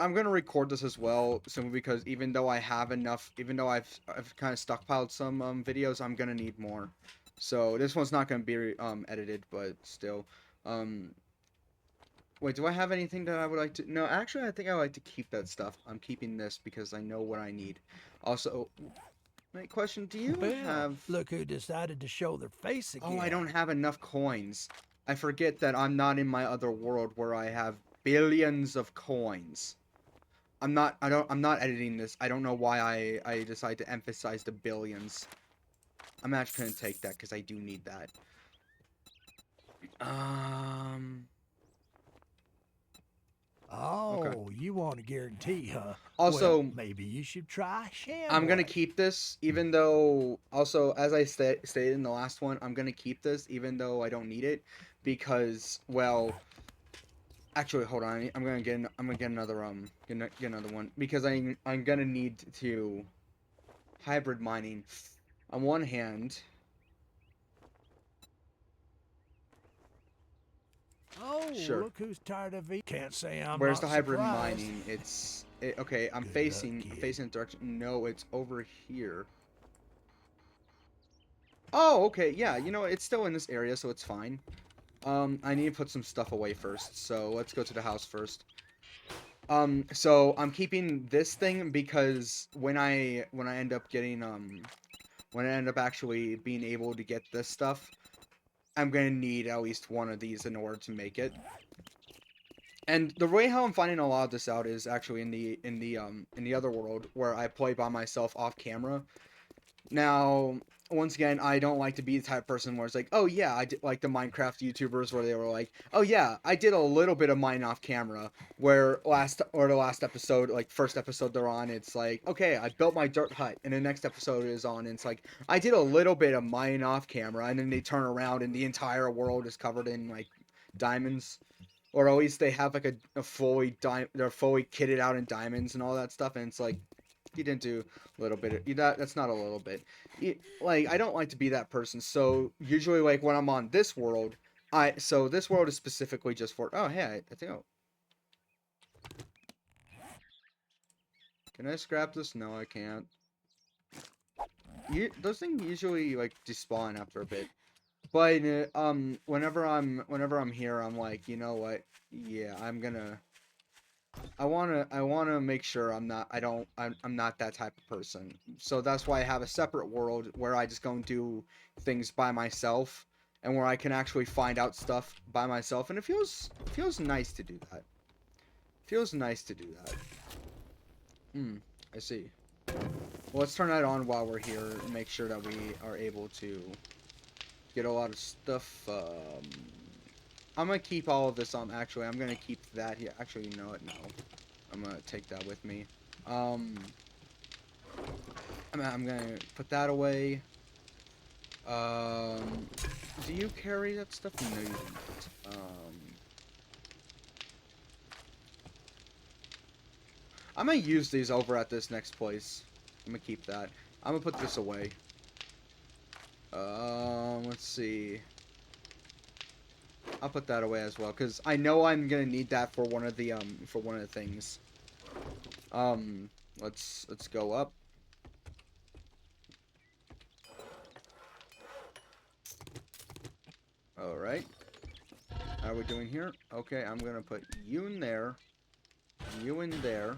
I'm gonna record this as well, simply because even though I have enough, even though I've kind of stockpiled some videos, I'm gonna need more. So this one's not gonna be edited, but still. Um, Wait, do I have anything that I would like to? No, actually, I think I would like to keep that stuff. I'm keeping this because I know what I need. Also, my question: do you Well, have? look who decided to show their face Oh, I again. don't have enough coins. I forget that I'm not in my other world where I have billions of coins. I'm not editing this. I don't know why I decide to emphasize the billions. I'm actually gonna take that because I do need that. Um. Okay. Oh, you want a guarantee, huh? Well, Also, maybe you should try I'm gonna Shamway. keep this, even though. Also, as I stated in the last one, I'm gonna keep this, even though I don't need it, because well, actually, hold on. I'm gonna get another get another one because I'm gonna need to hybrid mining. On one hand, Oh, sure. look who's tired of it. Can't say I'm Where's the not hybrid surprised. mining? Okay. Good luck, I'm kid. facing the direction. No, it's over here. Oh, okay. Yeah, it's still in this area, so it's fine. I need to put some stuff away first, so let's go to the house first. So I'm keeping this thing because when I end up getting when I end up actually being able to get this stuff, I'm gonna need at least one of these in order to make it. And the way how I'm finding a lot of this out is actually in the other world where I play by myself off camera. Now, once again, I don't like to be the type of person where it's like, oh yeah, I did like the Minecraft YouTubers where they were like, oh yeah, I did a little bit of mine off camera. Where the last episode, like first episode they're on, it's like, okay, I built my dirt hut, and the next episode is on, and it's like, I did a little bit of mine off camera, and then they turn around and the entire world is covered in like diamonds, or at least they have like a they're fully kitted out in diamonds and all that stuff, and it's like you didn't do a little bit. That's not a little bit. Like I don't like to be that person. So usually, like when I'm on this world, this world is specifically just for. Oh hey, I think. Can I scrap this? No, I can't. Those things usually like despawn after a bit. But whenever I'm here, I'm like, you know what? Yeah, I wanna make sure I'm not that type of person. So that's why I have a separate world where I just go and do things by myself and where I can actually find out stuff by myself, and it feels nice to do that. Feels nice to do that. Hmm, I see. Well, let's turn that on while we're here and make sure that we are able to get a lot of stuff. I'm gonna keep all of this on. Actually, I'm gonna keep that here. Actually, you know what? No, I'm gonna take that with me. Um, I'm gonna put that away. Um, do you carry that stuff? No, you do not. I'm gonna use these over at this next place. I'm gonna keep that. I'm gonna put this away. Let's see. I'll put that away as well, because I know I'm gonna need that for one of the things. Um, let's go up. All right. How are we doing here? Okay, I'm gonna put you in there, you in there.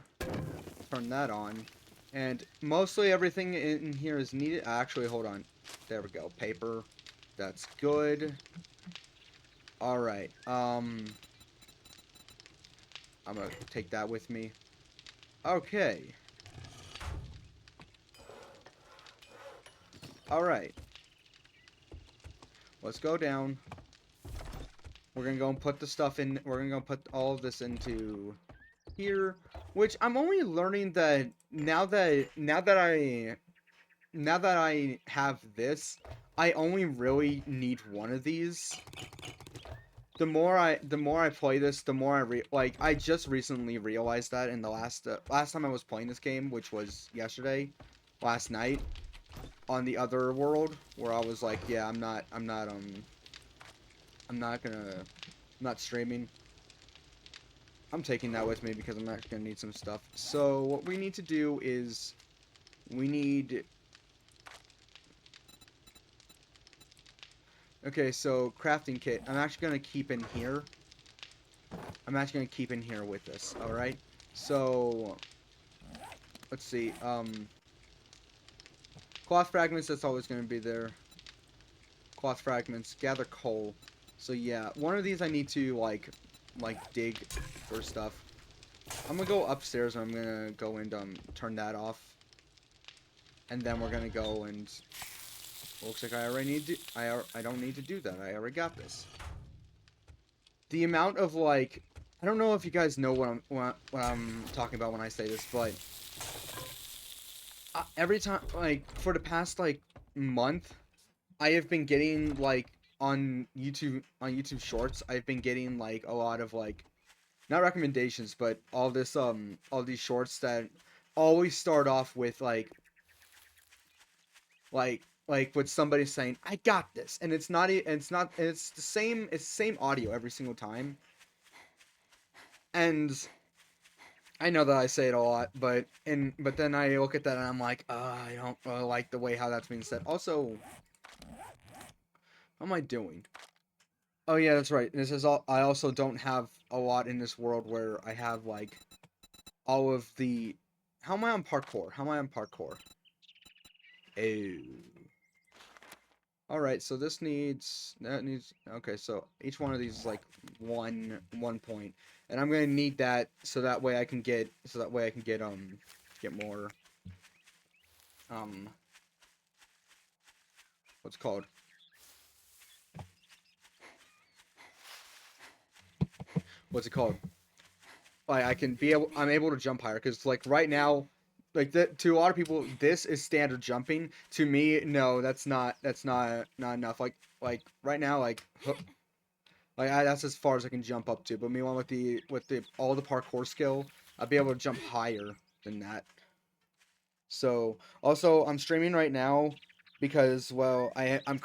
Turn that on. And mostly everything in here is needed. Actually, hold on. There we go. Paper. That's good. Alright. I'm gonna take that with me. Okay. Alright. Let's go down. We're gonna go and put the stuff in. We're gonna go put all of this into here. Which I'm only learning that now that I have this, I only really need one of these. The more I play this, the more I just recently realized that in the last time I was playing this game, which was yesterday, last night, on the other world, where I was like, yeah, I'm not gonna, I'm not streaming. I'm taking that with me because I'm actually gonna need some stuff. So what we need to do is we need. Okay, so crafting kit. I'm actually gonna keep in here. I'm actually gonna keep in here with this. All right. So let's see. Cloth fragments. That's always gonna be there. Cloth fragments. Gather coal. So yeah, one of these I need to like dig for stuff. I'm gonna go upstairs and I'm gonna go and turn that off. And then we're gonna go and looks like I already need to I don't need to do that. I already got this. The amount of like I don't know if you guys know what I'm talking about when I say this, but every time like for the past like month I have been getting like on YouTube Shorts, I've been getting like a lot of like not recommendations, but all these shorts that always start off with like with somebody saying I got this, and it's the same audio every single time. And I know that I say it a lot, but then I look at that and I'm like, I don't really like the way how that's being said. Also, how am I doing? Oh yeah, that's right. This is all. I also don't have a lot in this world where I have like all of the. How am I on parkour? How am I on parkour? Oh. All right. So this needs. That needs. Okay. So each one of these is like one point, and I'm gonna need that so that way I can get get more um what's it called. What's it called? Like I'm able to jump higher because like right now like to a lot of people this is standard jumping. To me, no, that's not enough. Like right now that's as far as I can jump up to. But meanwhile with the all the parkour skill, I'll be able to jump higher than that. So also I'm streaming right now because well I'm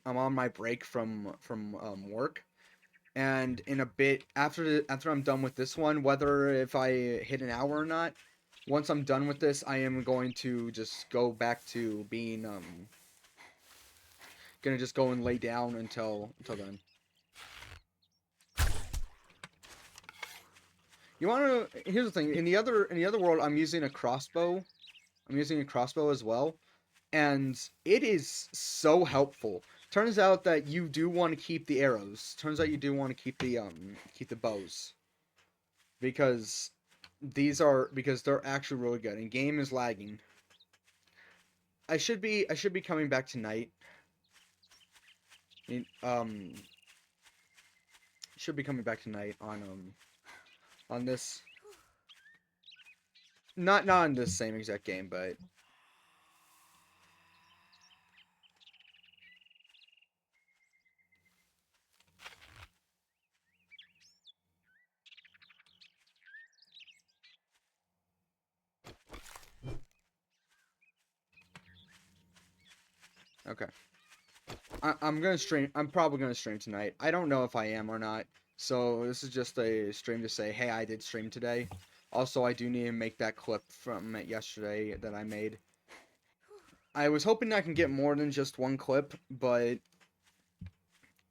on my break from work. And in a bit after I'm done with this one, whether if I hit an hour or not, once I'm done with this, I am going to just go back to being gonna just go and lay down until then. You wanna Here's the thing, in the other world I'm using a crossbow. I'm using a crossbow as well, and it is so helpful. Turns out that you do want to keep the arrows. Turns out you do want to keep the bows. Because because they're actually really good and game is lagging. I should be coming back tonight. Um should be coming back tonight on this, not on this same exact game, but okay. I'm gonna stream. I'm probably gonna stream tonight. I don't know if I am or not. So this is just a stream to say, hey, I did stream today. Also, I do need to make that clip from yesterday that I made. I was hoping I can get more than just one clip, but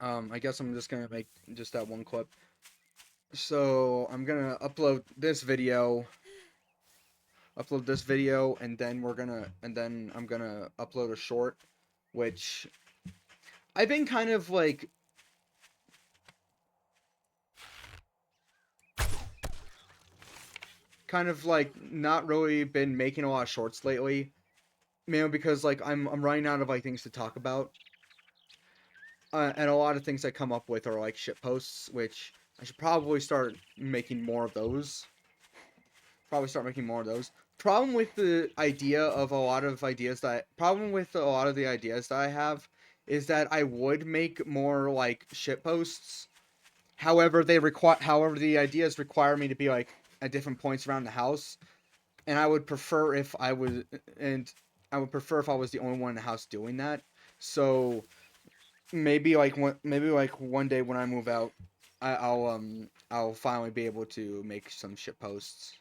I guess I'm just gonna make just that one clip. So I'm gonna upload this video, and then I'm gonna upload a short, which I've been kind of like not really been making a lot of shorts lately, because like I'm running out of like things to talk about, and a lot of things I come up with are like shit posts, which I should probably start making more of those. Problem with the idea of a lot of ideas that problem with a lot of the ideas that I have is that I would make more like shit posts. However, the ideas require me to be like at different points around the house, and I would prefer if I was the only one in the house doing that. So maybe like one day when I move out, I'll I'll finally be able to make some shit posts.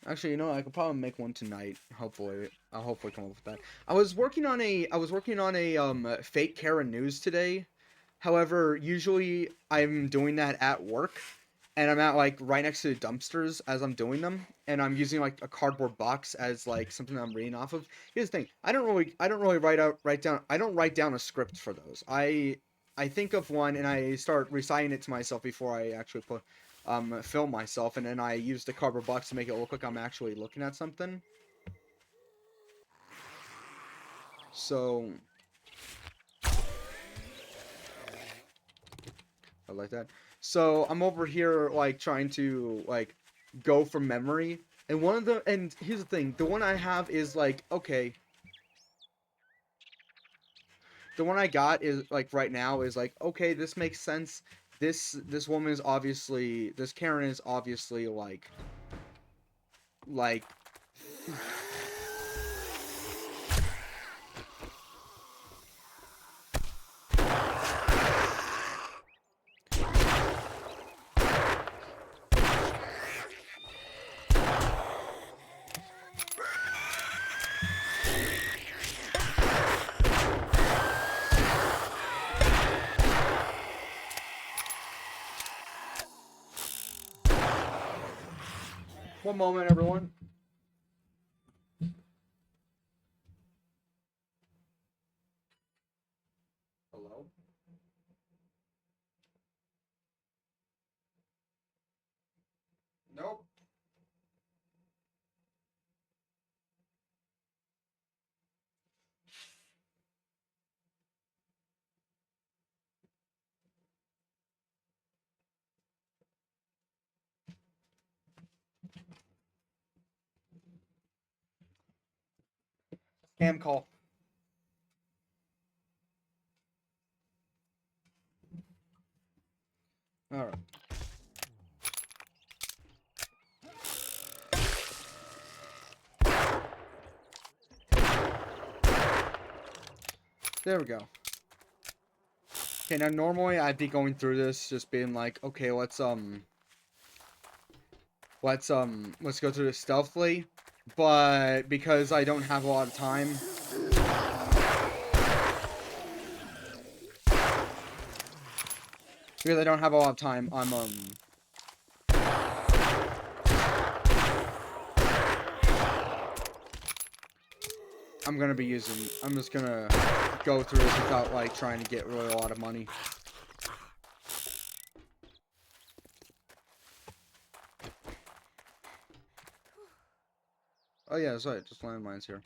Actually, you know, I could probably make one tonight. Hopefully, I'll hopefully come up with that. I was working on a fake Karen news today. However, usually I'm doing that at work, and I'm at like right next to the dumpsters as I'm doing them, and I'm using like a cardboard box as like something I'm reading off of. Here's the thing: I don't really write down a script for those. I think of one and I start reciting it to myself before I actually film myself, and then I use the cardboard box to make it look like I'm actually looking at something. So I like that. So I'm over here like trying to like go from memory, and here's the thing, the one I have is like, okay, the one I got is like right now is like, okay, this makes sense. This woman is obviously, this Karen is obviously like one moment, everyone. Hello? Nope. Scam call. All right. There we go. Okay, now normally I'd be going through this just being like, okay, let's go through this stealthily, but because I don't have a lot of time, I'm just gonna go through this without like trying to get really a lot of money. Oh yeah, that's right, just landmines here.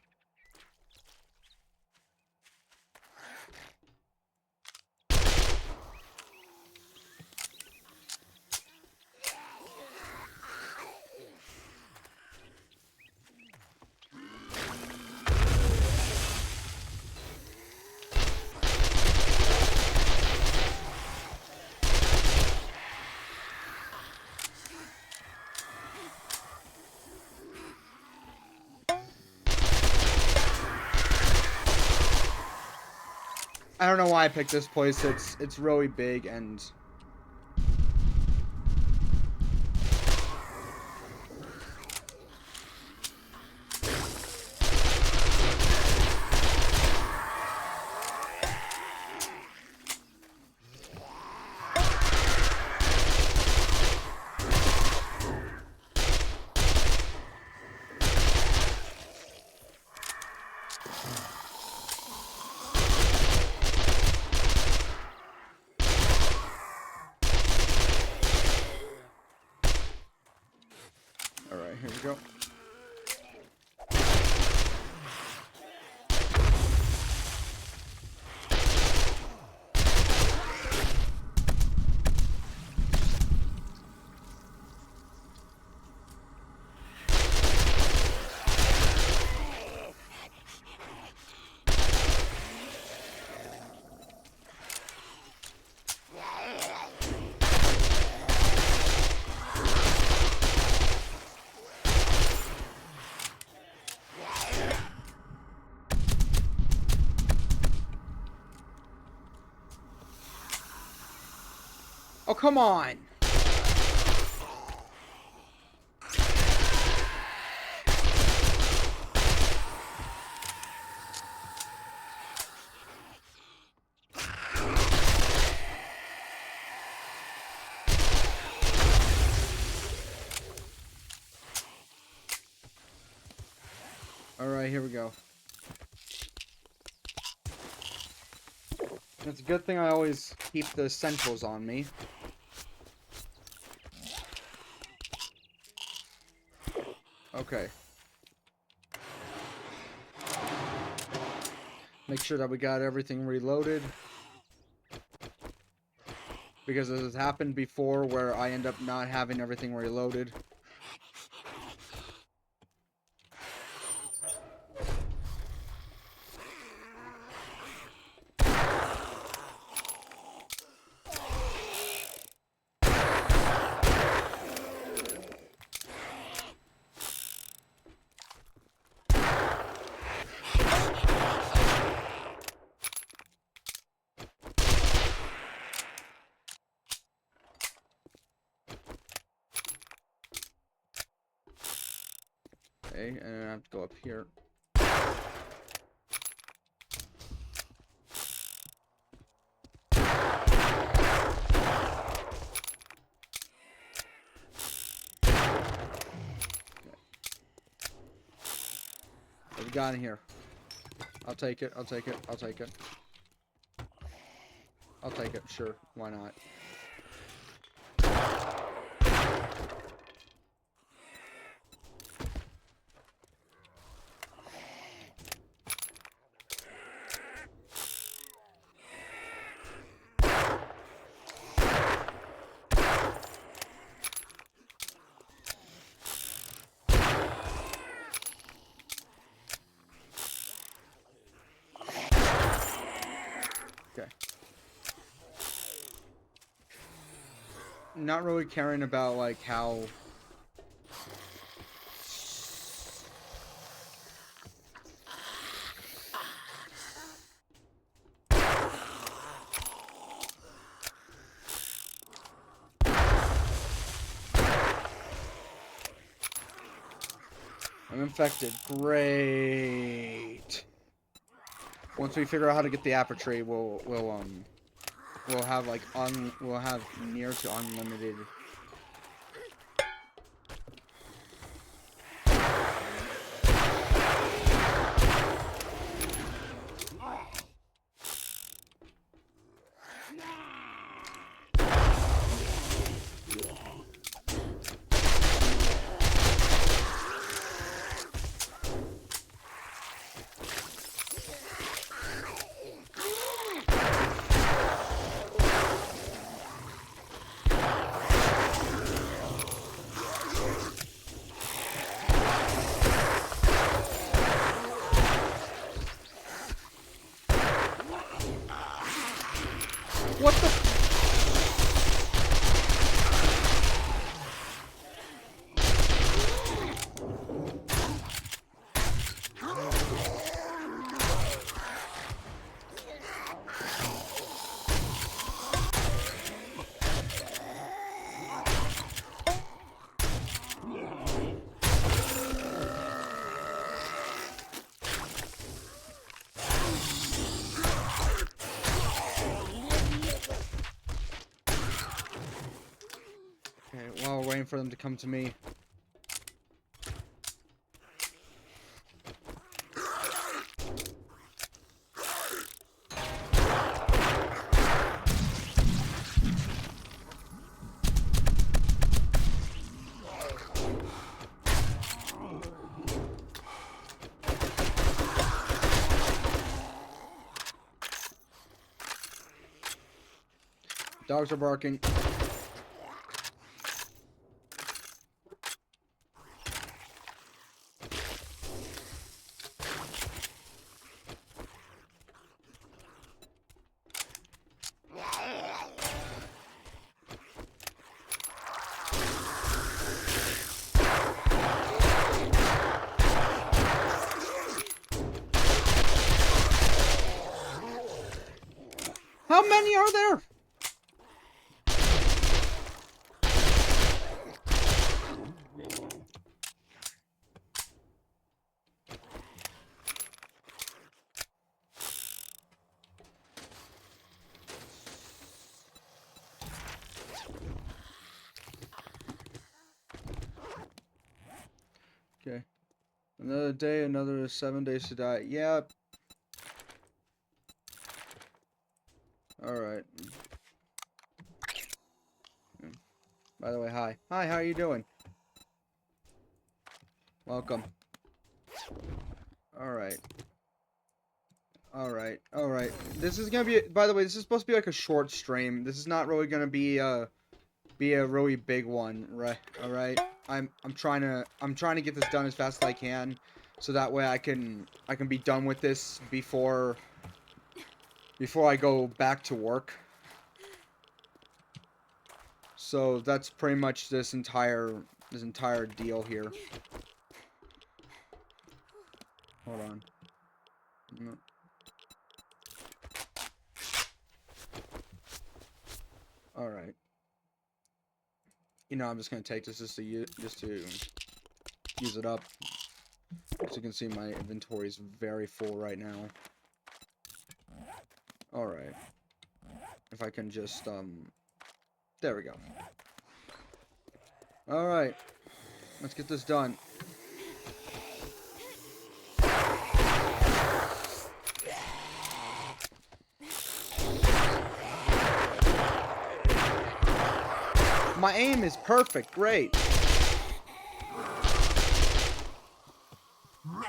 I don't know why I picked this place. It's really big and alright, here we go. Oh, come on. Alright, here we go. It's a good thing I always keep the essentials on me. Okay. Make sure that we got everything reloaded. Because this has happened before where I end up not having everything reloaded. Okay, and then I have to go up here. What we got in here? I'll take it, I'll take it, I'll take it. I'll take it, sure, why not? Okay. Not really caring about, like, how... I'm infected. Great. Once we figure out how to get the aperture, we'll have like we'll have near to unlimited. What the? Okay, while we're waiting for them to come to me. Dogs are barking. How many are there? Okay. Another day, another 7 days to die. Yep. Alright. By the way, hi. Hi, how are you doing? Welcome. Alright. Alright. This is gonna be, by the way, this is supposed to be like a short stream. This is not really gonna be a really big one, right? Alright. I'm trying to get this done as fast as I can, so that way I can be done with this before I go back to work. So that's pretty much this entire deal here. Hold on. No. All right. You know, I'm just gonna take this just to use it up. As you can see, my inventory is very full right now. All right. If I can just there we go. All right. Let's get this done. My aim is perfect. Great.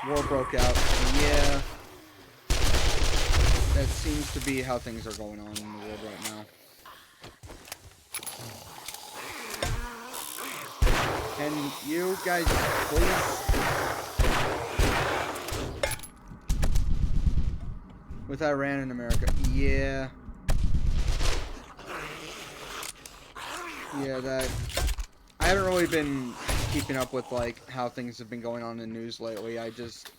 War broke out. Yeah. That seems to be how things are going on in the world right now. Can you guys please? With Iran and America. Yeah. Yeah, that... I haven't really been keeping up with, like, how things have been going on in the news lately. I just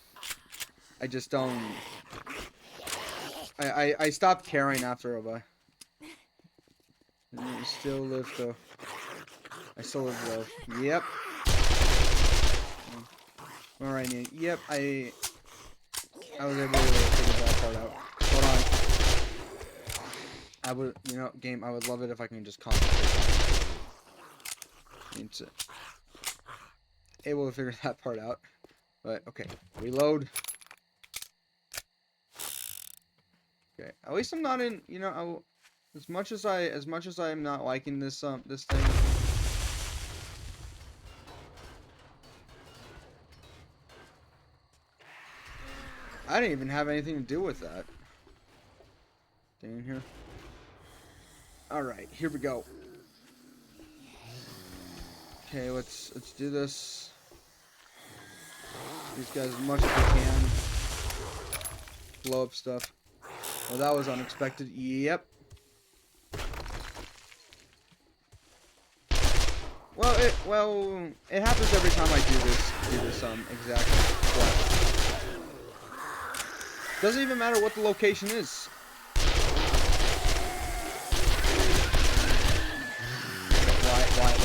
don't... I stopped caring after a while. I still live, though. I still live, though. Yep. Alright, yep, I was able to figure that part out. Hold on. I would, you know, game, I would love it if I can just concentrate. Need to able to figure that part out. But okay, reload. Okay, at least I'm not in, you know, as much as I am not liking this this thing. I didn't even have anything to do with that. Stay in here. Alright, here we go. Okay, let's do this. These guys as much as we can. Blow up stuff. Well, that was unexpected. Yep. Well, it happens every time I do this exact quest. Doesn't even matter what the location is. Why?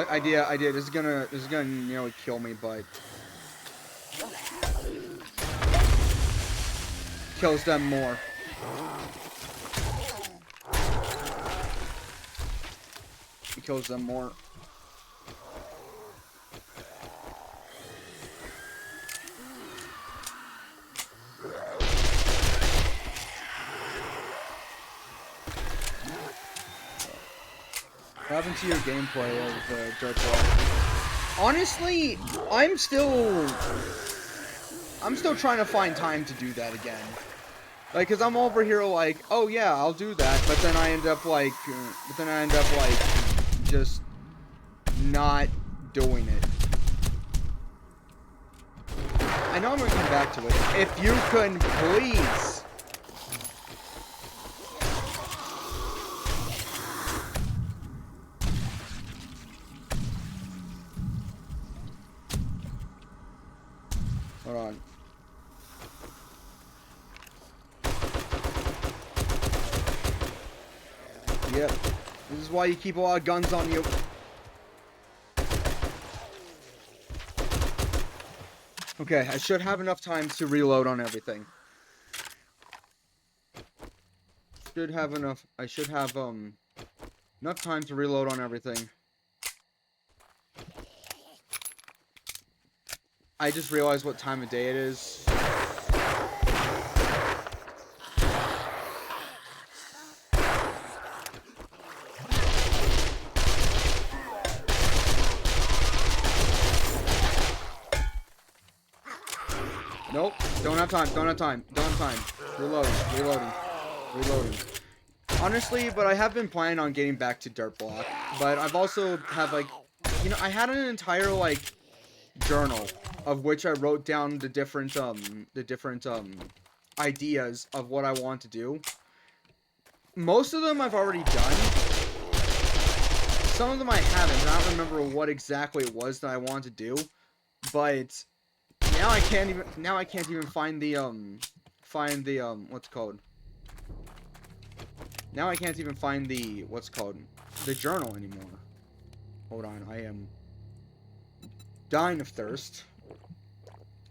Idea. This is gonna nearly kill me, but kills them more. It kills them more. What happened to your gameplay of Dirt Ball? Honestly, I'm still trying to find time to do that again. Like, cause I'm over here like, oh yeah, I'll do that, but then I end up like, just not doing it. I know I'm gonna come back to it. If you can please. Hold on. Yep. This is why you keep a lot of guns on you. Okay, I should have enough time to reload on everything. I should have, enough time to reload on everything. I just realized what time of day it is. Nope, don't have time, don't have time, don't have time. Reloading. Honestly, but I have been planning on getting back to Dirt Block, but I've also have, like, you know, I had an entire, like, journal of which I wrote down the different ideas of what I want to do. Most of them I've already done. Some of them I haven't, and I don't remember what exactly it was that I wanted to do. But now I can't even find the what's it called? Now I can't even find the the journal anymore. Hold on, I am dying of thirst.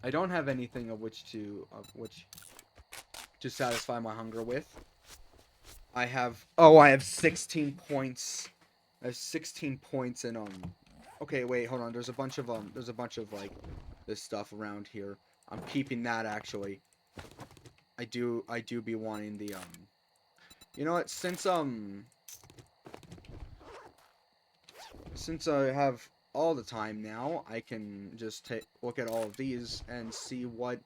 I don't have anything of which to satisfy my hunger with. I have 16 points. I have 16 points in okay, wait, hold on. There's a bunch of like this stuff around here. I'm keeping that actually. I do be wanting the you know what, since I have all the time now, I can just look at all of these and see what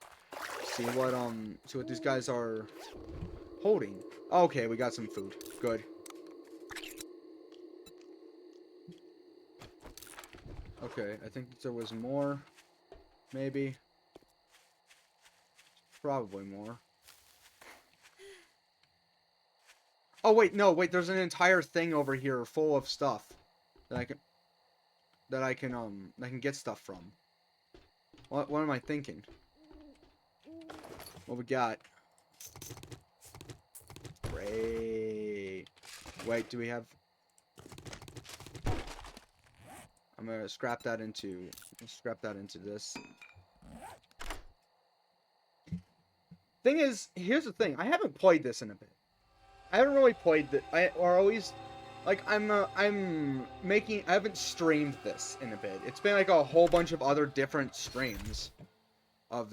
these guys are holding. Okay, we got some food. Good. Okay, I think there was more. Maybe. Probably more. Oh wait, no, wait, there's an entire thing over here full of stuff that I can get stuff from. What am I thinking? What we got? Great. Wait, do we have... I'm gonna scrap that into this. Thing is, here's the thing. I haven't played this in a bit. I haven't really played it. I haven't streamed this in a bit. It's been like a whole bunch of other different streams of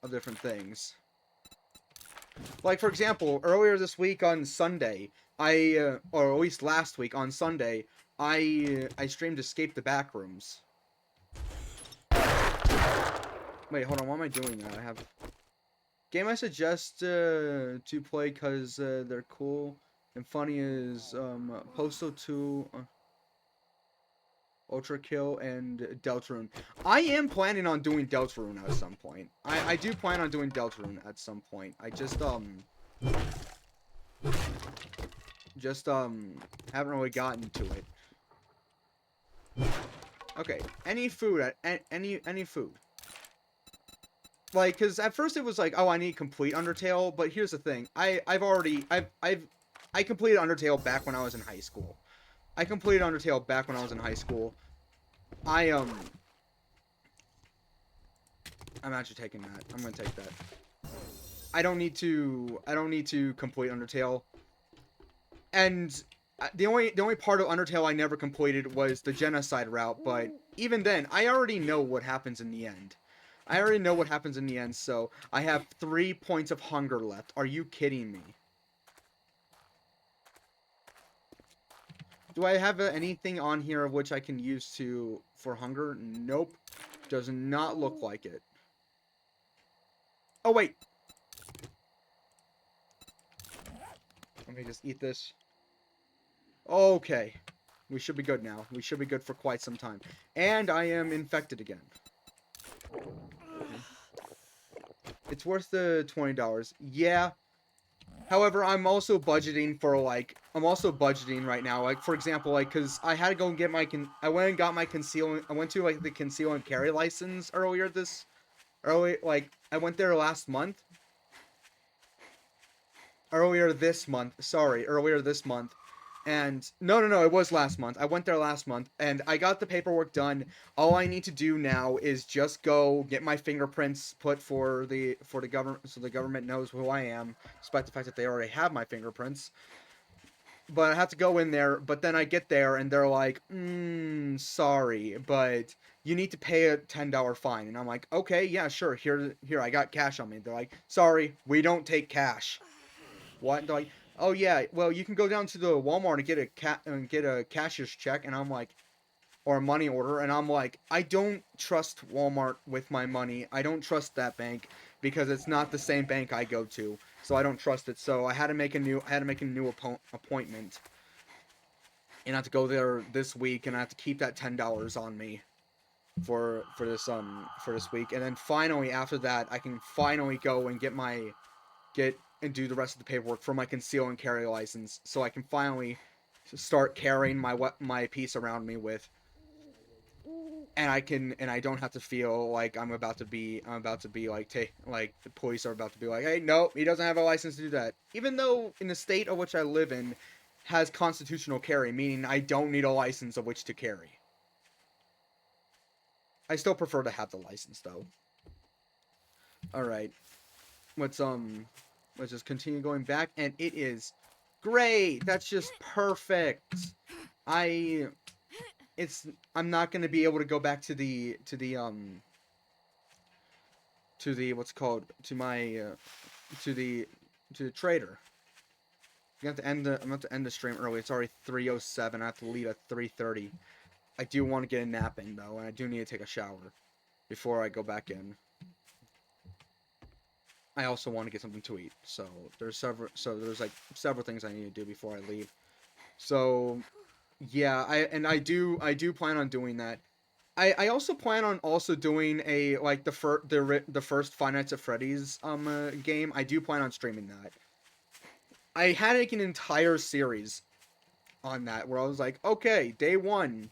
different things. Like, for example, earlier this week on Sunday, or at least last week on Sunday, I streamed Escape the Backrooms. Wait, hold on, what am I doing now? I have... Game I suggest to play because they're cool and funny is Postal 2, Ultra Kill, and Deltarune. I am planning on doing Deltarune at some point. I do plan on doing Deltarune at some point. I just haven't really gotten to it. Okay, any food, any food. Like, cause at first it was like, oh, I need complete Undertale, but here's the thing. I completed Undertale back when I was in high school. I'm actually taking that. I'm gonna take that. I don't need to complete Undertale. And the only part of Undertale I never completed was the genocide route, but even then, I already know what happens in the end. So I have 3 points of hunger left. Are you kidding me? Do I have anything on here of which I can use for hunger? Nope. Does not look like it. Oh, wait. Let me just eat this. Okay. We should be good now. We should be good for quite some time. And I am infected again. It's worth the $20. Yeah. However, I'm also budgeting for, like, right now. Like, for example, like, because I had to go and get my, I went and got my conceal, I went to, like, the conceal and carry license earlier this month. Earlier this month. And no, it was last month. I went there last month, and I got the paperwork done. All I need to do now is just go get my fingerprints put for the government, so the government knows who I am, despite the fact that they already have my fingerprints. But I have to go in there. But then I get there, and they're like, sorry, but you need to pay a $10 fine. And I'm like, okay, yeah, sure. Here, I got cash on me. They're like, sorry, we don't take cash. What? And they're like, oh yeah, well you can go down to the Walmart and get a cashier's check, and I'm like, or a money order, and I'm like, I don't trust Walmart with my money. I don't trust that bank because it's not the same bank I go to, so I don't trust it. So I had to make a new appointment, and I have to go there this week, and I have to keep that $10 on me for this week, and then finally after that I can finally go and get and do the rest of the paperwork for my conceal and carry license, so I can finally start carrying my piece around me with, and I don't have to feel like I'm about to be like the police are about to be like, hey, no, he doesn't have a license to do that, even though in the state of which I live in has constitutional carry, meaning I don't need a license of which to carry. I still prefer to have the license though. All right, let's just continue going back, and it is great. That's just perfect. I'm not gonna be able to go back to the what's called to my to the trader. I'm gonna have to end the stream early. It's already 3:07. I have to leave at 3:30. I do want to get a nap in though, and I do need to take a shower before I go back in. I also want to get something to eat, so there's several things I need to do before I leave. So yeah, I do plan on doing that. I also plan on also doing a like the first Five Nights at Freddy's game. I do plan on streaming that. I had like an entire series on that where I was like, okay, day 1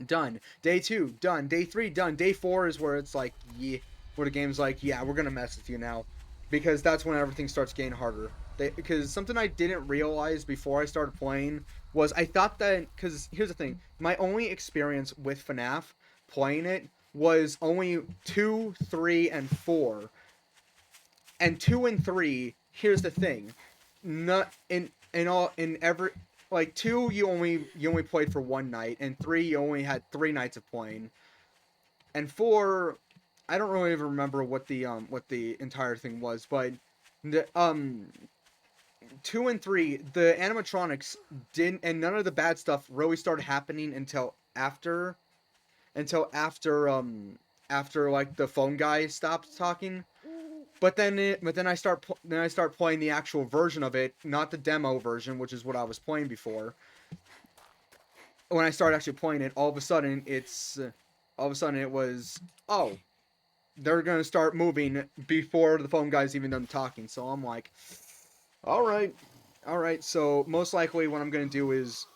done, day 2 done, day 3 done, day 4 is where it's like, yeah, where the game's like, yeah, we're gonna mess with you now, because that's when everything starts getting harder. Because something I didn't realize before I started playing was I thought that, because here's the thing, my only experience with FNAF playing it was only 2, 3, and 4. And 2 and 3, here's the thing, not in every, like 2 you only played for one night, and 3 you only had 3 nights of playing, and 4 I don't really even remember what the entire thing was, but the 2 and 3, the animatronics didn't, and none of the bad stuff really started happening until after after like the phone guy stopped talking. But then I start playing the actual version of it, not the demo version, which is what I was playing before. When I started actually playing it, all of a sudden it was, oh, they're gonna start moving before the phone guy's even done talking. So I'm like, all right. So most likely what I'm gonna do is,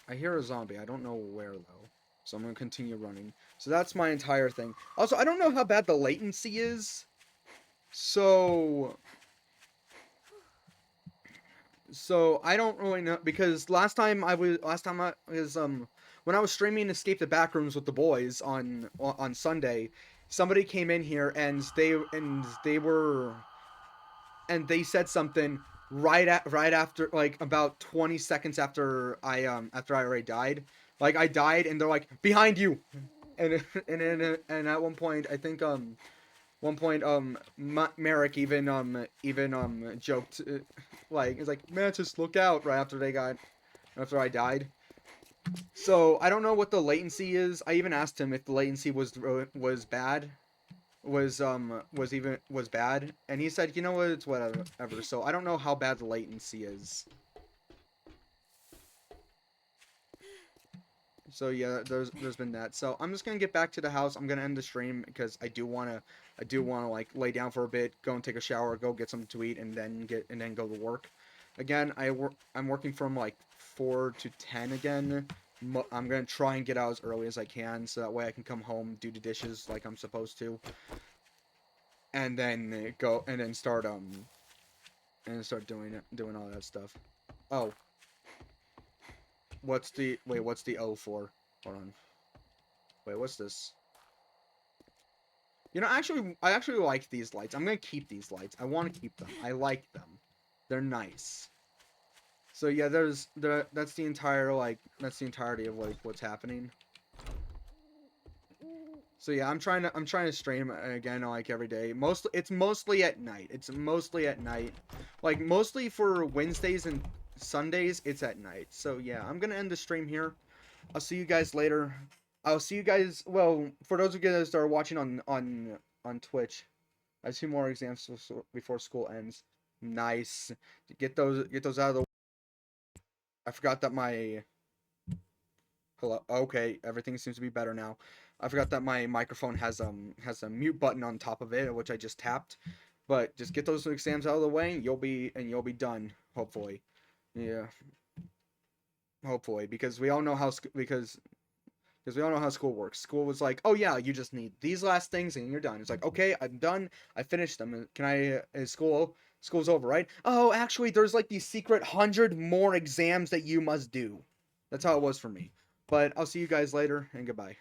I hear a zombie. I don't know where though. So I'm gonna continue running. So that's my entire thing. Also, I don't know how bad the latency is. So I don't really know, because last time I was when I was streaming Escape the Backrooms with the boys on Sunday, somebody came in here and they said something right after, like about 20 seconds after I already died. Like I died and they're like, behind you. And and at one point I think Merrick even joked, like, it's like, Mantis, look out, right after I died. So I don't know what the latency is. I even asked him if the latency was bad, was bad, and he said, you know what, it's whatever. So I don't know how bad the latency is. So yeah, there's been that. So I'm just gonna get back to the house. I'm gonna end the stream because I do wanna like lay down for a bit, go and take a shower, go get something to eat, and then go to work. Again, I'm working from like 4 to 10 again. I'm gonna try and get out as early as I can, so that way I can come home, do the dishes like I'm supposed to, and then start and start doing all that stuff. Oh. What's the O for? Hold on. Wait, what's this? You know, I actually like these lights. I'm gonna keep these lights. I want to keep them. I like them. They're nice. So yeah, that's the entirety of like what's happening. So yeah, I'm trying to stream again like every day. It's mostly at night. It's mostly at night. Like mostly for Wednesdays and Sundays, it's at night. So yeah, I'm gonna end the stream here. I'll see you guys later. I'll see you guys. Well, for those of you guys that are watching on Twitch, I have 2 more exams before school ends. Nice. Get those out of the. I forgot that my. Hello. Okay, everything seems to be better now. I forgot that my microphone has a mute button on top of it, which I just tapped. But just get those exams out of the way, and you'll be done. Hopefully. Yeah. Hopefully, because we all know how school works. School was like, oh yeah, you just need these last things and you're done. It's like, okay, I'm done. I finished them. Is school's over, right? Oh, actually, there's like these secret 100 more exams that you must do. That's how it was for me. But I'll see you guys later, and goodbye.